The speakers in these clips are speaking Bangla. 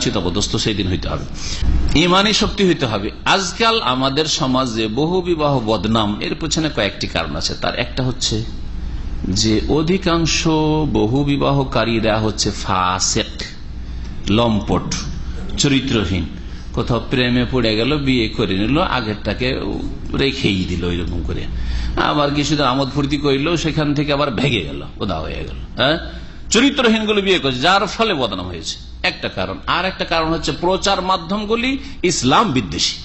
চিতাবদ্ধ সেই দিন হইতে হবে, ইমানি শক্তি হইতে হবে। আজকাল আমাদের সমাজে বহু বিবাহ বদনাম, এর পেছনে কয়েকটি কারণ আছে। তার একটা হচ্ছে যে অধিকাংশ বহু বিবাহকারীরা হচ্ছে ফাসিক, লম্পট, চরিত্রহীন। কোথাও প্রেমে পড়ে গেল, বিয়ে করে নিল, আগেরটাকে রেখেই দিল এরকম করে, আবার কিছুদিন আমোদ ফুর্তি করল, সেখান থেকে আবার ভেঙে গেল, ওদা হয়ে গেল। হ্যাঁ, চরিত্রহীন গুলো বিয়ে করছে, যার ফলে বদনাম হয়েছে, একটা কারণ। আর একটা কারণ হচ্ছে প্রচার মাধ্যমগুলি ইসলাম বিদ্বেষী।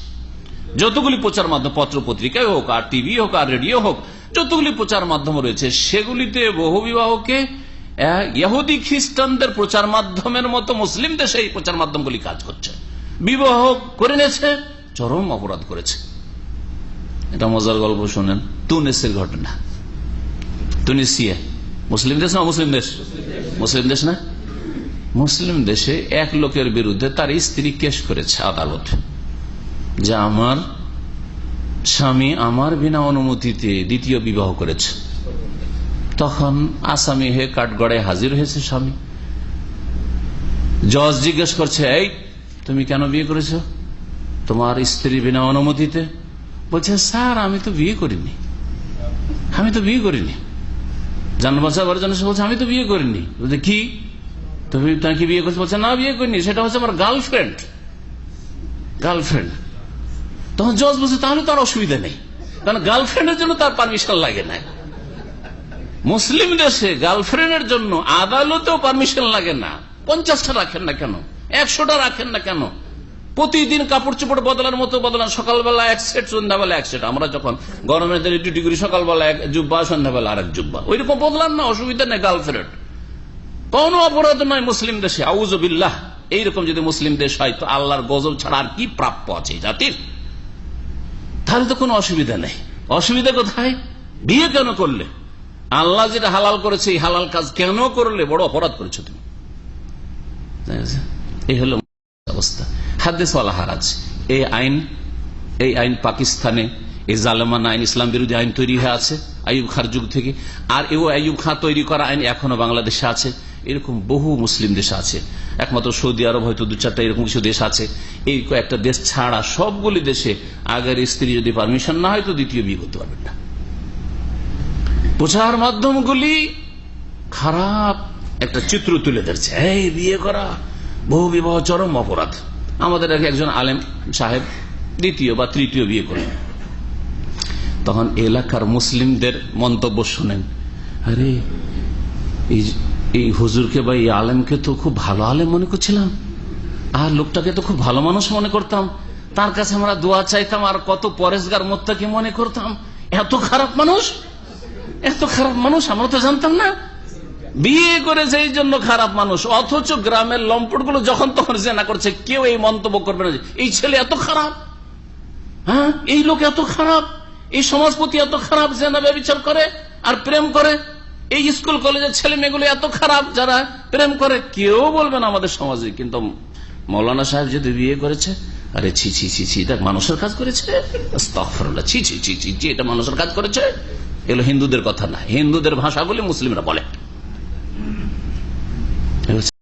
যতগুলি প্রচার মাধ্যম, পত্র পত্রিকায় হোক, আর টিভি হোক, আর রেডিও হোক, যতগুলি প্রচার মাধ্যম রয়েছে, সেগুলিতে বহু বিবাহকে ইহুদি খ্রিস্টানদের প্রচার মাধ্যমের মতো মুসলিম দেশে এই প্রচার মাধ্যমগুলি কাজ করছে। বিবাহ করে নিয়েছে, চরম অপরাধ করেছে। এটা মজার গল্প শোনেন, তুনিসের ঘটনা। তুনিসিয়া মুসলিম দেশ না মুসলিম দেশ? মুসলিম দেশ না? মুসলিম দেশে এক লোকের বিরুদ্ধে তার স্ত্রী কেস করেছে আদালতে, যে আমার স্বামী আমার বিনা অনুমতিতে দ্বিতীয় বিবাহ করেছে। তখন আসামি হয়ে কাঠগড়ায় হাজির হয়েছে স্বামী। জজ জিজ্ঞেস করছে, এই তুমি কেন বিয়ে করেছো তোমার স্ত্রী বিনা অনুমতিতে? বলছে, স্যার আমি তো বিয়ে করিনি, আমি তো বিয়ে করিনি। জান বাঁচাবার জন্য বলছে, আমি তো বিয়ে করিনি। বলছে, কি তুমি তাকে বিয়ে করছো? বলছে, না বিয়ে করিনি, সেটা হচ্ছে আমার গার্লফ্রেন্ড। গার্লফ্রেন্ড। তখন জজ বলছে, তাহলে তার অসুবিধা নেই, কারণ গার্লফ্রেন্ডের জন্য তার পারমিশন লাগে না। মুসলিম দেশে গার্লফ্রেন্ডের জন্য আদালতেও পারমিশন লাগে না। 50টা রাখেন না কেন, 100টা রাখেন না কেন? প্রতিদিন কাপড় চোপড় বদলার মতো বদলান, সকালবেলা এক সেট, সন্ধ্যাবেলা এক সেট। আমরা যখন গরমের দিনে ডিউটি করি, সকালবেলা এক জুব্বা, সন্ধ্যাবেলা আর এক জুব্বা, ওই রকম বদলান না, অসুবিধা নেই। গার্লফ্রেন্ড কোন অপরাধ নয় মুসলিম দেশে। আউযুবিল্লাহ। এইরকম যদি মুসলিম দেশ হয়, তো আল্লাহর গজব ছাড়া আর কি প্রাপ্য আছে জাতির? তাহলে তো কোনো অসুবিধা নেই। অসুবিধা কোথায়? বিয়ে কেন করলে? আল্লাহ যেটা হালাল করেছে, এই হালাল কাজ কেন করলে? বড় অপরাধ করেছো তুমি। এই হলো অবস্থা। হাদিস ওয়ালা হারাজ, এই আইন পাকিস্তানে, এই জালেমান আইন, ইসলাম বিরোধী আইন তৈরি হয়ে আছে আইয়ুব খাঁর যুগ থেকে। আর এই আইয়ুব খাঁ তৈরি করা আইন এখনো বাংলাদেশে আছে। এরকম বহু মুসলিম দেশ আছে, একমাত্র সৌদি আরব হয়তো 2-4টা এরকম কিছু দেশ আছে। এই কয়েকটা দেশ ছাড়া সবগুলি দেশে আগের স্ত্রী যদি পারমিশন না হয়, তো দ্বিতীয় বিয়ে করতে পারবেন না। প্রচার মাধ্যমগুলি খারাপ একটা চিত্র তুলে ধরছে, এই বিয়ে করা, বহু বিবাহ চরম অপরাধ। আমাদের একজন আলেম সাহেব দ্বিতীয় বা তৃতীয় বিয়ে করলেন। তখন এলাকার মুসলিমদের মন্তব্য শুনেন, আরে এই হুজুরকে বা এই আলেমকে তো খুব ভালো আলেম মনে করছিলাম, আর লোকটাকে তো খুব ভালো মানুষ মনে করতাম, তার কাছে আমরা দোয়া চাইতাম, আর কত পরেশগার মুত্তাকি মনে করতাম। এত খারাপ মানুষ, এত খারাপ মানুষ আমরা তো জানতাম না। বিয়ে করেছে এই জন্য খারাপ মানুষ, অথচ গ্রামের লম্পট গুলো যখন তখন জেনা করছে, কেউ এই মন্তব্য করবে না এই ছেলে এত খারাপ, হ্যাঁ এই লোক এত খারাপ, এই সমাজপতি এত খারাপ, জেনা ব্যভিচার করে আর প্রেম করে। এই স্কুল কলেজের ছেলে মেয়েগুলো এত খারাপ যারা প্রেম করে, কেউ বলবে না আমাদের সমাজে। কিন্তু মৌলানা সাহেব যদি বিয়ে করেছে, আরে ছি ছি ছি ছি, এটা মানুষের কাজ করেছে, আস্তাগফিরুল্লাহ, ছি ছি ছি ছি, এটা মানুষের কাজ করেছে। এগুলো হিন্দুদের কথা না, হিন্দুদের ভাষাগুলি মুসলিমরা বলে।